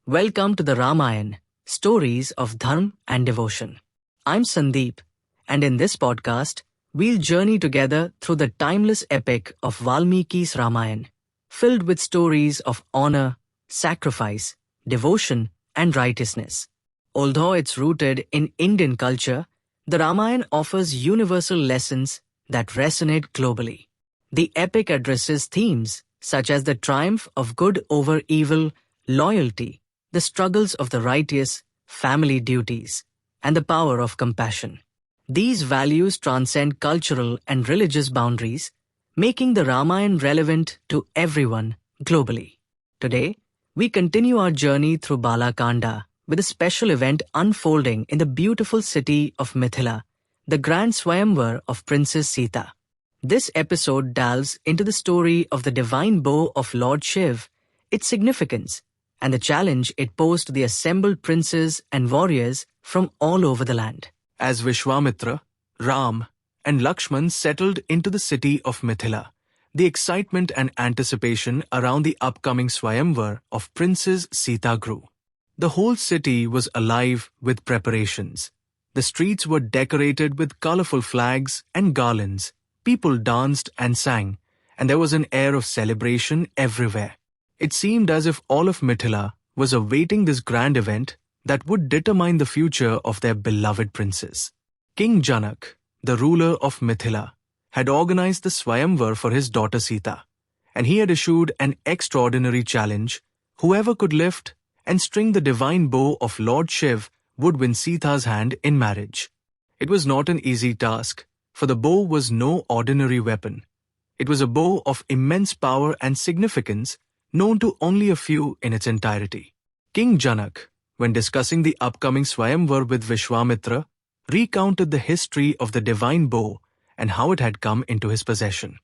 Welcome to the Ramayan, Stories of Dharm and Devotion. I'm Sandeep, and in this podcast, we'll journey together through the timeless epic of Valmiki's Ramayan, filled with stories of honor, sacrifice, devotion, and righteousness. Although it's rooted in Indian culture, the Ramayan offers universal lessons that resonate globally. The epic addresses themes such as the triumph of good over evil, loyalty, the struggles of the righteous, family duties, and the power of compassion. These values transcend cultural and religious boundaries, making the Ramayan relevant to everyone globally. Today, we continue our journey through Bala Kanda with a special event unfolding in the beautiful city of Mithila, the grand Swayamvar of Princess Sita. This episode delves into the story of the divine bow of Lord Shiv, its significance, and the challenge it posed to the assembled princes and warriors from all over the land. As Vishwamitra, Ram, and Lakshman settled into the city of Mithila, the excitement and anticipation around the upcoming Swayamvar of Princess Sita grew. The whole city was alive with preparations. The streets were decorated with colorful flags and garlands, people danced and sang, and there was an air of celebration everywhere. It seemed as if all of Mithila was awaiting this grand event that would determine the future of their beloved princess. King Janak, the ruler of Mithila, had organized the Swayamvar for his daughter Sita, and he had issued an extraordinary challenge: whoever could lift and string the divine bow of Lord Shiv would win Sita's hand in marriage. It was not an easy task, for the bow was no ordinary weapon. It was a bow of immense power and significance, known to only a few in its entirety. King Janak, when discussing the upcoming Swayamvar with Vishwamitra, recounted the history of the divine bow and how it had come into his possession.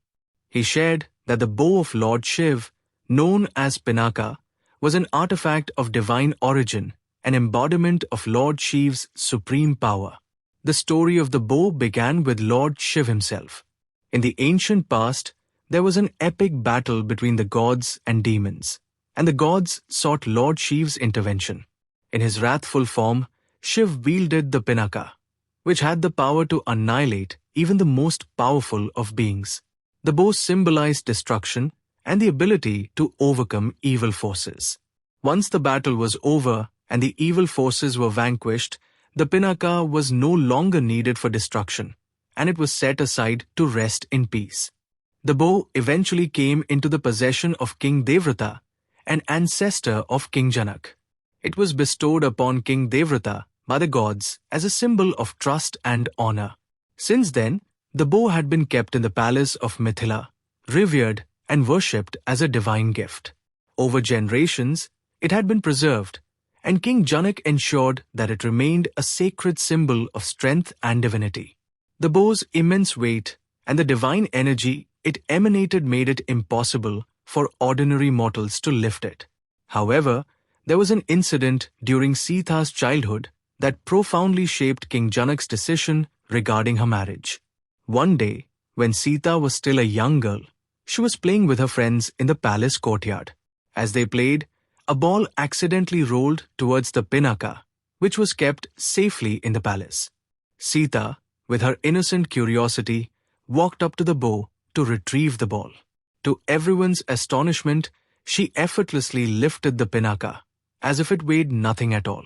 He shared that the bow of Lord Shiv, known as Pinaka, was an artifact of divine origin, an embodiment of Lord Shiv's supreme power. The story of the bow began with Lord Shiv himself. In the ancient past, there was an epic battle between the gods and demons, and the gods sought Lord Shiv's intervention. In his wrathful form, Shiv wielded the Pinaka, which had the power to annihilate even the most powerful of beings. The bow symbolized destruction and the ability to overcome evil forces. Once the battle was over and the evil forces were vanquished, the Pinaka was no longer needed for destruction, and it was set aside to rest in peace. The bow eventually came into the possession of King Devrata, an ancestor of King Janak. It was bestowed upon King Devrata by the gods as a symbol of trust and honor. Since then, the bow had been kept in the palace of Mithila, revered and worshipped as a divine gift. Over generations, it had been preserved, and King Janak ensured that it remained a sacred symbol of strength and divinity. The bow's immense weight and the divine energy it emanated made it impossible for ordinary mortals to lift it. However, there was an incident during Sita's childhood that profoundly shaped King Janak's decision regarding her marriage. One day, when Sita was still a young girl, she was playing with her friends in the palace courtyard. As they played, a ball accidentally rolled towards the Pinaka, which was kept safely in the palace. Sita, with her innocent curiosity, walked up to the bow to retrieve the ball. To everyone's astonishment, she effortlessly lifted the Pinaka, as if it weighed nothing at all.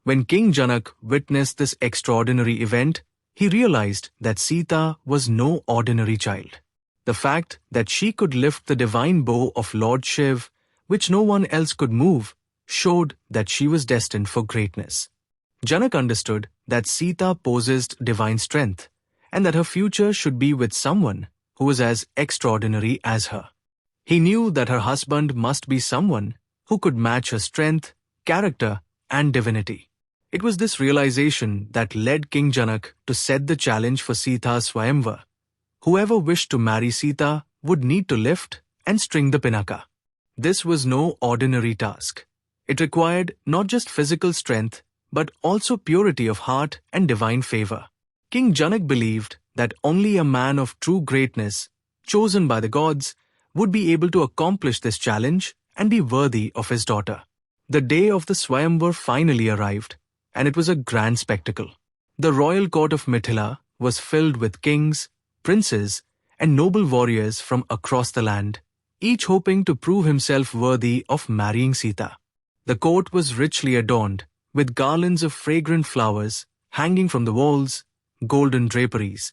When King Janak witnessed this extraordinary event, he realized that Sita was no ordinary child. The fact that she could lift the divine bow of Lord Shiv, which no one else could move, showed that she was destined for greatness. Janak understood that Sita possessed divine strength, and that her future should be with someone who was as extraordinary as her. He knew that her husband must be someone who could match her strength, character, and divinity. It was this realization that led King Janak to set the challenge for Sita's Swayamvar. Whoever wished to marry Sita would need to lift and string the Pinaka. This was no ordinary task. It required not just physical strength, but also purity of heart and divine favor. King Janak believed that only a man of true greatness, chosen by the gods, would be able to accomplish this challenge and be worthy of his daughter. The day of the Swayamvar finally arrived, and it was a grand spectacle. The royal court of Mithila was filled with kings, princes, and noble warriors from across the land, each hoping to prove himself worthy of marrying Sita. The court was richly adorned, with garlands of fragrant flowers hanging from the walls, golden draperies,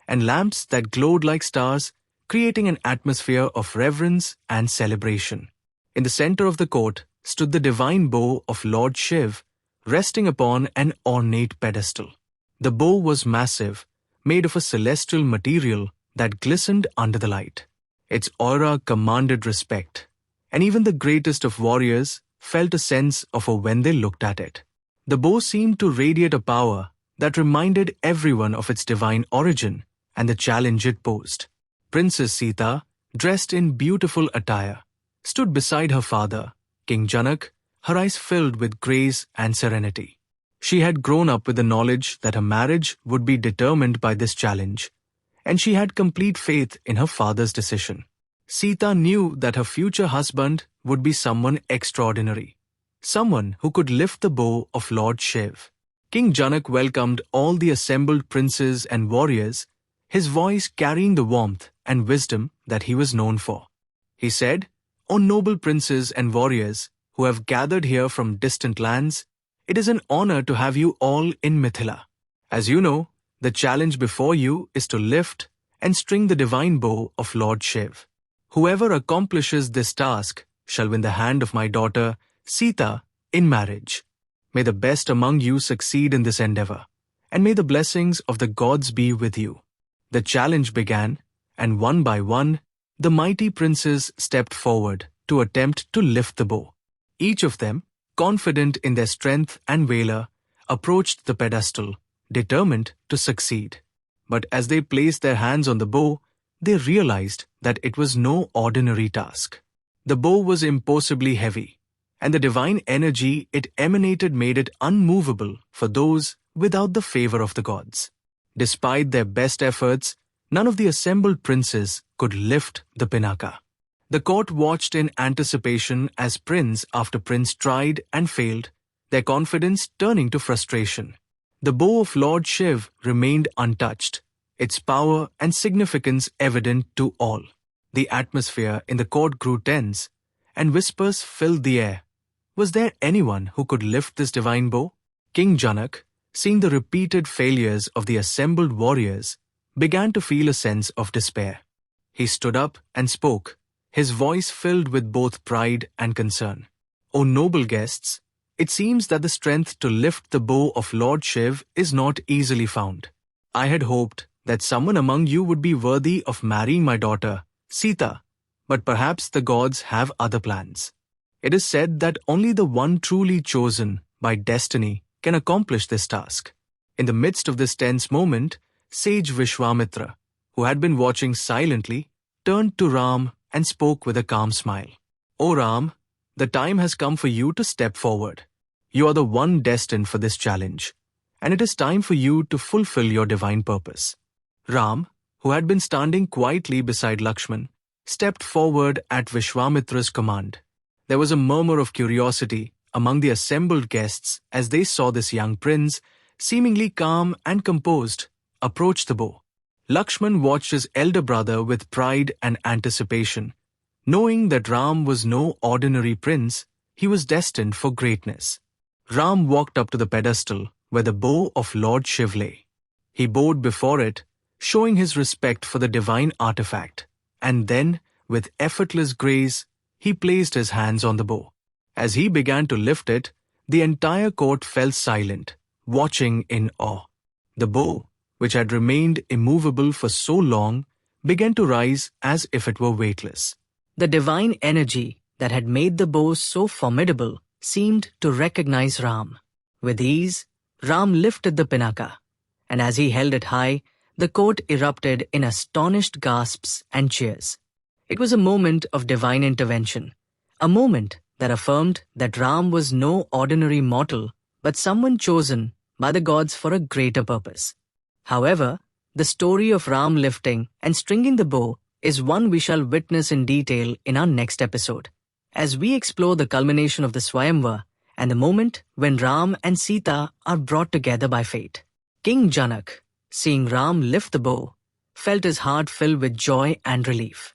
and lamps that glowed like stars, creating an atmosphere of reverence and celebration. In the center of the court stood the divine bow of Lord Shiv, resting upon an ornate pedestal. The bow was massive, made of a celestial material that glistened under the light. Its aura commanded respect, and even the greatest of warriors felt a sense of awe when they looked at it. The bow seemed to radiate a power that reminded everyone of its divine origin and the challenge it posed. Princess Sita, dressed in beautiful attire, stood beside her father, King Janak, her eyes filled with grace and serenity. She had grown up with the knowledge that her marriage would be determined by this challenge, and she had complete faith in her father's decision. Sita knew that her future husband would be someone extraordinary, someone who could lift the bow of Lord Shiv. King Janak welcomed all the assembled princes and warriors, his voice carrying the warmth and wisdom that he was known for. He said, "O noble princes and warriors who have gathered here from distant lands, it is an honor to have you all in Mithila. As you know, the challenge before you is to lift and string the divine bow of Lord Shiv. Whoever accomplishes this task shall win the hand of my daughter, Sita, in marriage. May the best among you succeed in this endeavor, and may the blessings of the gods be with you." The challenge began, and one by one, the mighty princes stepped forward to attempt to lift the bow. Each of them, confident in their strength and valor, approached the pedestal, determined to succeed. But as they placed their hands on the bow, they realized that it was no ordinary task. The bow was impossibly heavy, and the divine energy it emanated made it unmovable for those without the favor of the gods. Despite their best efforts, none of the assembled princes could lift the pinaka. The court watched in anticipation as prince after prince tried and failed, their confidence turning to frustration. The bow of Lord Shiv remained untouched, its power and significance evident to all. The atmosphere in the court grew tense, and whispers filled the air. Was there anyone who could lift this divine bow? King Janak, seeing the repeated failures of the assembled warriors, began to feel a sense of despair. He stood up and spoke, his voice filled with both pride and concern. "O noble guests, it seems that the strength to lift the bow of Lord Shiv is not easily found. I had hoped that someone among you would be worthy of marrying my daughter, Sita, but perhaps the gods have other plans. It is said that only the one truly chosen by destiny can accomplish this task." In the midst of this tense moment, sage Vishwamitra, who had been watching silently, turned to Ram and spoke with a calm smile. "O Ram, the time has come for you to step forward. You are the one destined for this challenge, and it is time for you to fulfill your divine purpose." Ram, who had been standing quietly beside Lakshman, stepped forward at Vishwamitra's command. There was a murmur of curiosity among the assembled guests as they saw this young prince, seemingly calm and composed, approach the bow. Lakshman watched his elder brother with pride and anticipation. Knowing that Ram was no ordinary prince, he was destined for greatness. Ram walked up to the pedestal where the bow of Lord Shiv lay. He bowed before it, showing his respect for the divine artifact, and then, with effortless grace, he placed his hands on the bow. As he began to lift it, the entire court fell silent, watching in awe. The bow, which had remained immovable for so long, began to rise as if it were weightless. The divine energy that had made the bow so formidable seemed to recognize Ram. With ease, Ram lifted the pinaka, and as he held it high, the court erupted in astonished gasps and cheers. It was a moment of divine intervention, a moment that affirmed that Ram was no ordinary mortal, but someone chosen by the gods for a greater purpose. However, the story of Ram lifting and stringing the bow is one we shall witness in detail in our next episode, as we explore the culmination of the Swayamvar and the moment when Ram and Sita are brought together by fate. King Janak, seeing Ram lift the bow, felt his heart fill with joy and relief.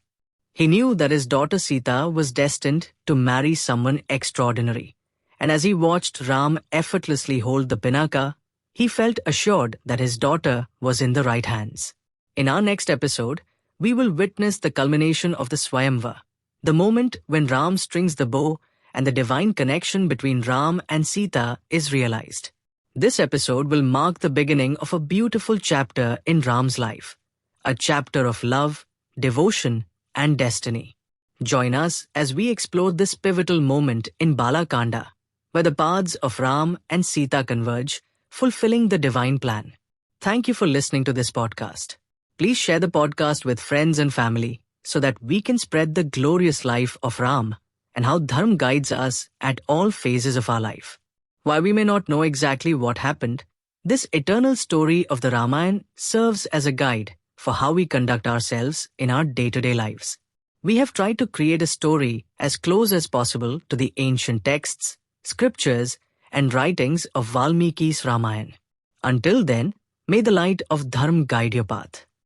He knew that his daughter Sita was destined to marry someone extraordinary, and as he watched Ram effortlessly hold the pinaka, he felt assured that his daughter was in the right hands. In our next episode, we will witness the culmination of the Swayamvar, the moment when Ram strings the bow and the divine connection between Ram and Sita is realized. This episode will mark the beginning of a beautiful chapter in Ram's life, a chapter of love, devotion, and destiny. Join us as we explore this pivotal moment in Bala Kanda, where the paths of Ram and Sita converge, fulfilling the divine plan. Thank you for listening to this podcast. Please share the podcast with friends and family so that we can spread the glorious life of Ram and how Dharm guides us at all phases of our life. While we may not know exactly what happened, this eternal story of the Ramayana serves as a guide for how we conduct ourselves in our day-to-day lives. We have tried to create a story as close as possible to the ancient texts, scriptures, and writings of Valmiki's Ramayan. Until then, may the light of Dharm guide your path.